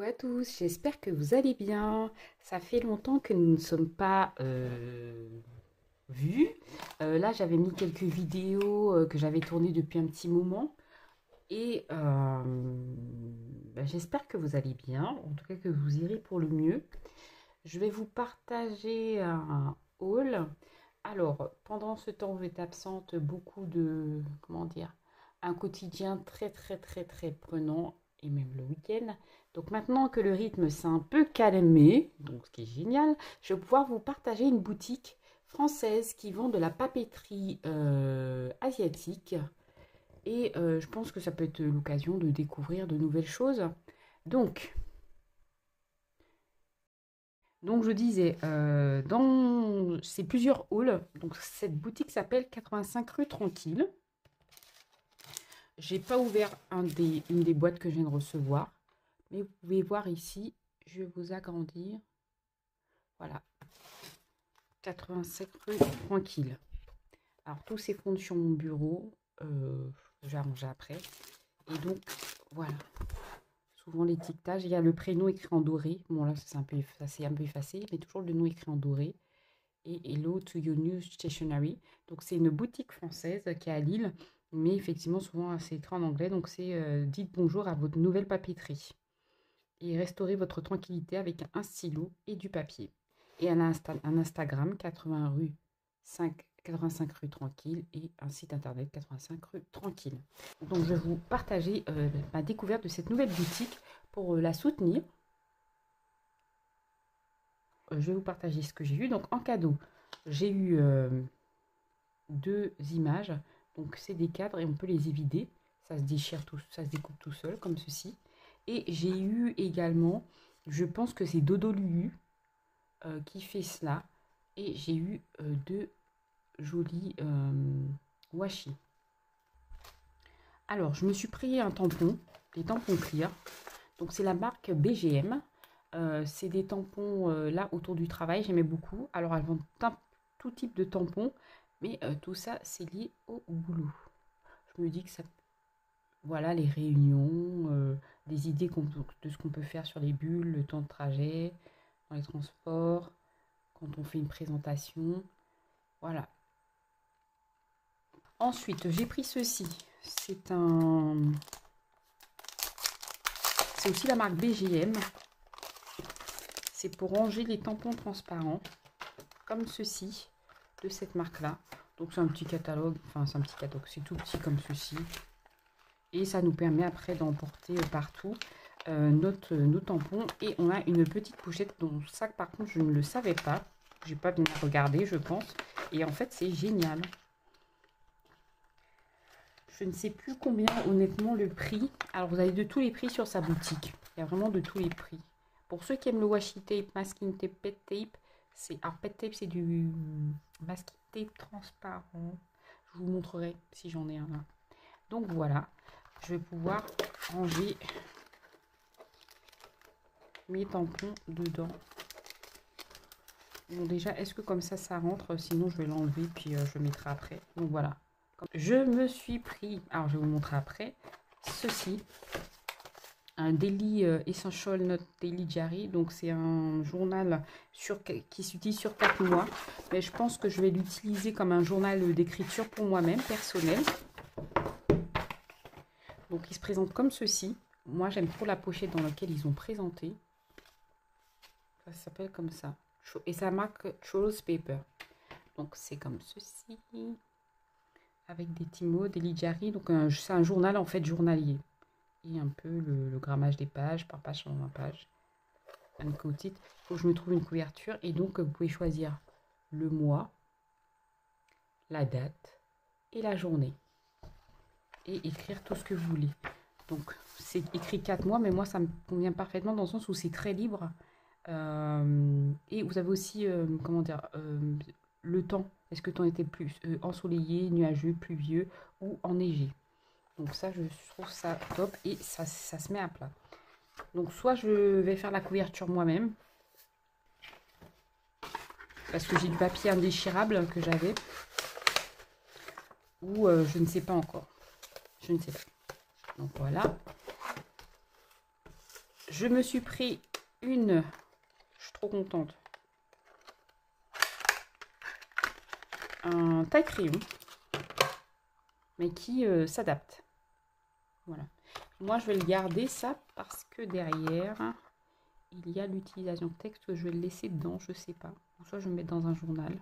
Coucou à tous, j'espère que vous allez bien. Ça fait longtemps que nous ne sommes pas vus. Là, j'avais mis quelques vidéos que j'avais tournées depuis un petit moment. Et j'espère que vous allez bien, en tout cas que vous irez pour le mieux. Je vais vous partager un haul. Alors, pendant ce temps où j'étais absente, beaucoup de, comment dire, un quotidien très prenant, et même le week-end. Donc maintenant que le rythme s'est un peu calmé, donc ce qui est génial, je vais pouvoir vous partager une boutique française qui vend de la papeterie asiatique. Et je pense que ça peut être l'occasion de découvrir de nouvelles choses. Donc, donc je disais, c'est plusieurs halls. Donc cette boutique s'appelle 85 rue Tranquille. J'ai pas ouvert une des boîtes que je viens de recevoir. Mais vous pouvez voir ici, je vais vous agrandir. Voilà. 85 rue Tranquille. Alors tous ces fonds sur mon bureau. Je vais arranger après. Et donc, voilà. Souvent l'étiquetage, il y a le prénom écrit en doré. Bon là, ça c'est un peu effacé, mais toujours le nom écrit en doré. Et Hello to Your New Stationery. Donc c'est une boutique française qui est à Lille, mais effectivement souvent c'est écrit en anglais. Donc c'est dites bonjour à votre nouvelle papeterie et restaurez votre tranquillité avec un stylo et du papier. Et un Instagram 85 rue Tranquille et un site internet 85 rue Tranquille. Donc je vais vous partager ma découverte de cette nouvelle boutique pour la soutenir. Je vais vous partager ce que j'ai eu. Donc en cadeau, j'ai eu deux images. Donc c'est des cadres et on peut les évider. Ça se déchire tout, ça se découpe tout seul comme ceci. Et j'ai eu également, je pense que c'est Dodo Lulu qui fait cela. Et j'ai eu deux jolis washi. Alors je me suis pris un tampon, des tampons clear. Donc c'est la marque BGM. C'est des tampons là autour du travail, j'aimais beaucoup. Alors elles vendent tout type de tampons, mais tout ça c'est lié au boulot. Je me dis que ça, voilà, les réunions, des idées de ce qu'on peut faire sur les bulles, le temps de trajet, dans les transports, quand on fait une présentation, voilà. Ensuite j'ai pris ceci, c'est aussi la marque BGM. C'est pour ranger les tampons transparents, comme ceci, de cette marque-là. Donc c'est un petit catalogue, enfin c'est un petit catalogue, c'est tout petit comme ceci. Et ça nous permet après d'emporter partout nos tampons. Et on a une petite pochette, dont ça par contre je ne le savais pas. J'ai pas bien regardé je pense. Et en fait c'est génial. Je ne sais plus combien honnêtement le prix. Alors vous avez de tous les prix sur sa boutique. Il y a vraiment de tous les prix. Pour ceux qui aiment le washi tape, masking tape, pet tape, alors pet tape c'est du masking tape transparent. Je vous montrerai si j'en ai un là. Donc voilà, je vais pouvoir ranger mes tampons dedans. Bon déjà, est-ce que comme ça rentre? Sinon je vais l'enlever puis je le mettrai après. Donc voilà. Je me suis pris, alors je vais vous montrer après, ceci. Un Daily Essential Note Daily Diary. Donc c'est un journal qui s'utilise sur 4 mois. Mais je pense que je vais l'utiliser comme un journal d'écriture pour moi-même, personnel. Donc il se présente comme ceci. Moi j'aime trop la pochette dans laquelle ils ont présenté. Ça s'appelle comme ça. Et ça marque Trolls Paper. Donc c'est comme ceci. Avec des petits mots, Daily Diary. Donc c'est un journal en fait journalier. Et un peu le grammage des pages, par page en 20 pages. Un co-titre. Il faut que je me trouve une couverture. Et donc, vous pouvez choisir le mois, la date et la journée. Et écrire tout ce que vous voulez. Donc, c'est écrit 4 mois, mais moi, ça me convient parfaitement dans le sens où c'est très libre. Et vous avez aussi, comment dire, le temps. Est-ce que le temps était plus ensoleillé, nuageux, pluvieux ou enneigé? Donc ça, je trouve ça top et ça se met à plat. Donc soit je vais faire la couverture moi-même. Parce que j'ai du papier indéchirable que j'avais. Ou je ne sais pas encore. Je ne sais pas. Donc voilà. Je me suis pris une... Je suis trop contente. Un taille-crayon. Mais qui s'adapte. Voilà. Moi, je vais le garder, ça, parce que derrière, il y a l'utilisation de texte. Je vais le laisser dedans, je sais pas. Soit je vais le mettre dans un journal.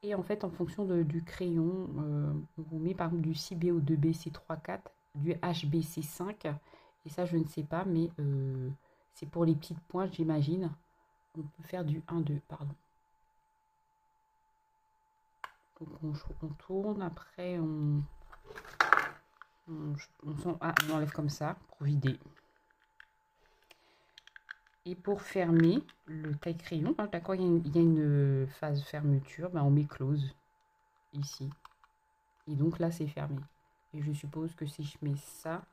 Et en fait, en fonction du crayon, on vous met par exemple du CBO 2B C3-4, du HB C5. Et ça, je ne sais pas, mais c'est pour les petites pointes, j'imagine. On peut faire du 1-2, pardon. Donc on tourne, après on enlève comme ça pour vider. Et pour fermer le taille-crayon, d'accord, il y a une phase fermeture, ben on met close ici. Et donc là, c'est fermé. Et je suppose que si je mets ça,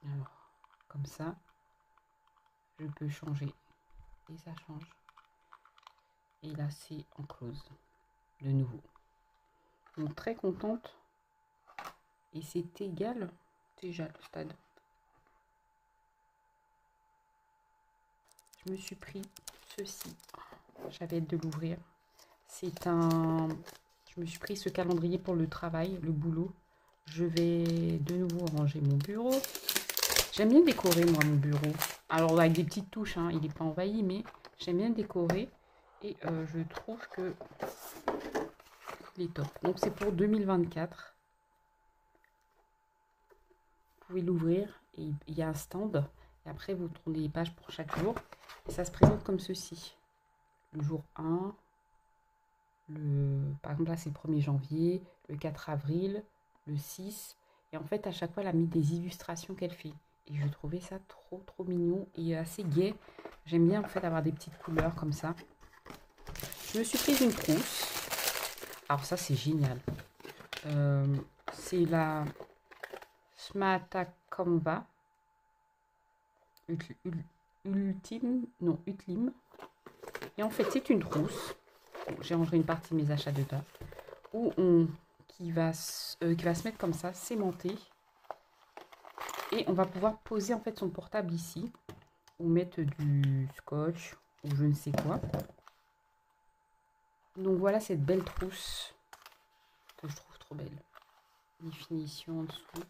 alors comme ça, je peux changer. Et ça change. Et là, c'est en close de nouveau. Donc très contente. Et c'est égal déjà le stade. Je me suis pris ceci. J'avais hâte de l'ouvrir. C'est un... Je me suis pris ce calendrier pour le travail, le boulot. Je vais de nouveau ranger mon bureau. J'aime bien décorer, moi, mon bureau. Alors, avec des petites touches, hein, il n'est pas envahi, mais j'aime bien décorer. Et je trouve que il est top. Donc, c'est pour 2024. Vous pouvez l'ouvrir. Et il y a un stand. Et après, vous tournez les pages pour chaque jour. Et ça se présente comme ceci. Le jour 1. Par exemple, là, c'est le 1er janvier. Le 4 avril. Le 6. Et en fait, à chaque fois, elle a mis des illustrations qu'elle fait. Et je trouvais ça trop mignon et assez gai. J'aime bien en fait avoir des petites couleurs comme ça. Je me suis prise une trousse. Alors ça c'est génial. C'est la Smatacomva Ultime. Non, Utlim. Et en fait c'est une trousse. J'ai rangé une partie de mes achats dedans. Qui va se mettre comme ça, sémentée. Et on va pouvoir poser en fait son portable ici. Ou mettre du scotch ou je ne sais quoi. Donc voilà cette belle trousse que je trouve trop belle. Les finitions en dessous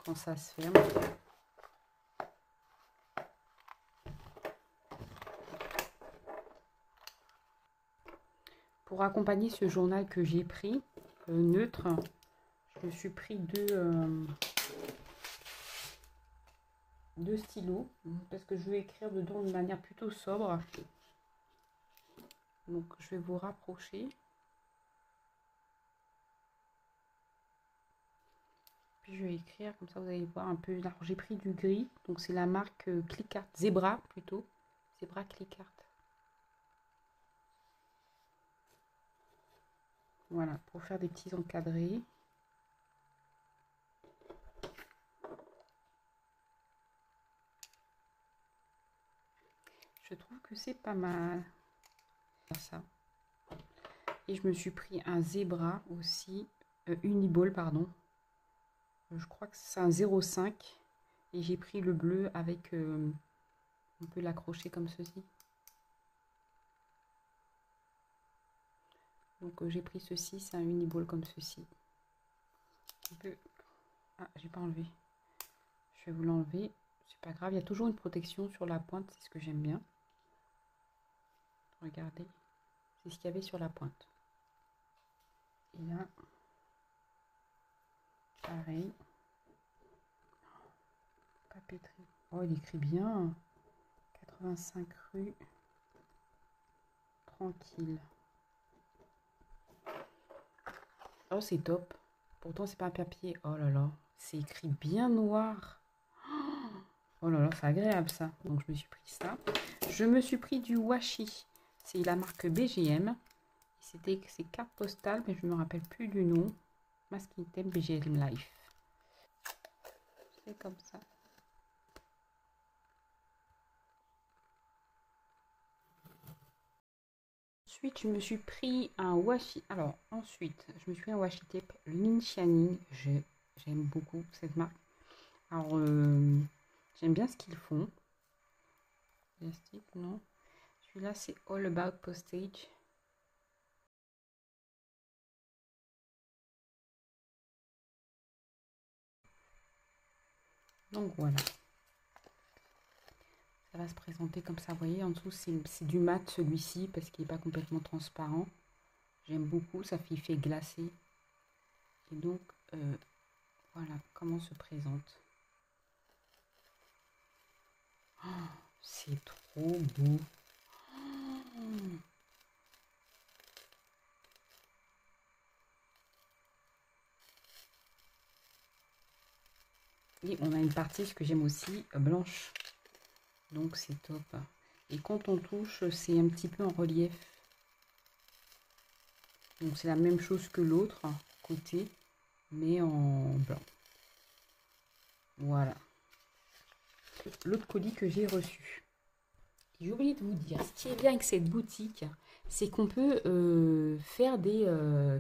quand ça se ferme. Pour accompagner ce journal que j'ai pris, neutre, je me suis pris deux stylos parce que je vais écrire dedans de manière plutôt sobre. Donc je vais vous rapprocher. Puis je vais écrire, comme ça vous allez voir un peu. Alors j'ai pris du gris, donc c'est la marque Clickart, Zebra plutôt. Zebra Clickart. Voilà, pour faire des petits encadrés. Je trouve que c'est pas mal. Ça. Et je me suis pris un Zebra aussi, Uniball, pardon. Je crois que c'est un 0,5. Et j'ai pris le bleu avec... on peut l'accrocher comme ceci. Donc j'ai pris ceci, c'est un Uniball comme ceci. Ah, j'ai pas enlevé. Je vais vous l'enlever. C'est pas grave, il y a toujours une protection sur la pointe, c'est ce que j'aime bien. Regardez, c'est ce qu'il y avait sur la pointe. Et là, pareil. Papeterie. Oh, il écrit bien. 85 rue. Tranquille. Oh, c'est top. Pourtant, c'est pas un papier. Oh là là, c'est écrit bien noir. Oh là là, c'est agréable ça. Donc, je me suis pris ça. Je me suis pris du washi. C'est la marque BGM. C'est carte postale, mais je ne me rappelle plus du nom. Masking Tape BGM Life. C'est comme ça. Ensuite, je me suis pris un washi. Alors, ensuite, je me suis pris un washi tape Linshanning. J'aime beaucoup cette marque. Alors, J'aime bien ce qu'ils font. Plastique, non. Celui-là, c'est All About Postage. Donc voilà. Ça va se présenter comme ça. Vous voyez, en dessous, c'est du mat celui-ci parce qu'il n'est pas complètement transparent. J'aime beaucoup, ça fait effet glacé. Et donc, voilà comment se présente. Oh, c'est trop beau. Oh. Et on a une partie, ce que j'aime aussi, blanche. Donc c'est top. Et quand on touche, c'est un petit peu en relief. Donc c'est la même chose que l'autre côté, mais en blanc. Voilà. L'autre colis que j'ai reçu. J'ai oublié de vous dire, ce qui est bien avec cette boutique, c'est qu'on peut faire des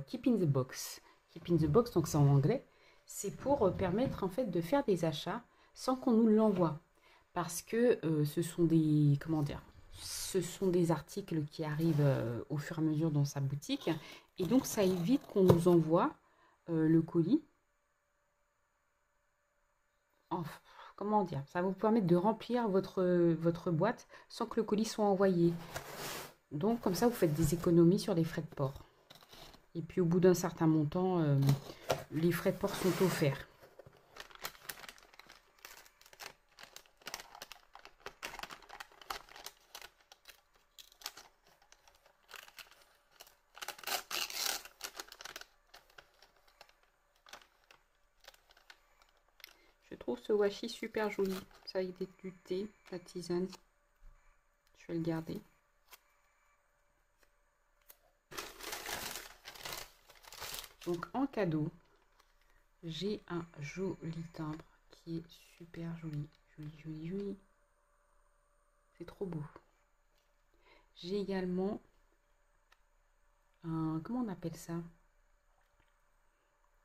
keep in the box. Keep in the box, donc c'est en anglais. C'est pour permettre en fait de faire des achats sans qu'on nous l'envoie. Parce que ce sont des, comment dire, ce sont des articles qui arrivent au fur et à mesure dans sa boutique. Et donc ça évite qu'on nous envoie le colis. Enfin, comment dire, ça va vous permettre de remplir votre boîte sans que le colis soit envoyé. Donc comme ça, vous faites des économies sur les frais de port. Et puis au bout d'un certain montant, les frais de port sont offerts. Je trouve ce washi super joli. Ça avec du thé, la tisane. Je vais le garder. Donc en cadeau, j'ai un joli timbre qui est super joli. Joli, joli, joli. C'est trop beau. J'ai également un... Comment on appelle ça?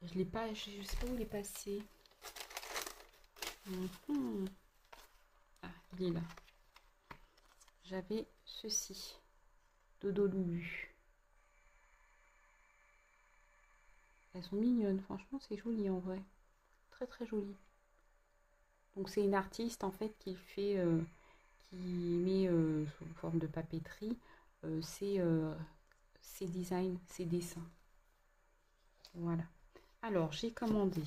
Je l'ai pas... Je sais pas où il est passé. Ah, il est là. J'avais ceci. Dodo Lulu. Elles sont mignonnes. Franchement, c'est joli en vrai. Très, très joli. Donc, c'est une artiste en fait qui fait... qui met sous forme de papeterie ses designs, ses dessins. Voilà. Alors, j'ai commandé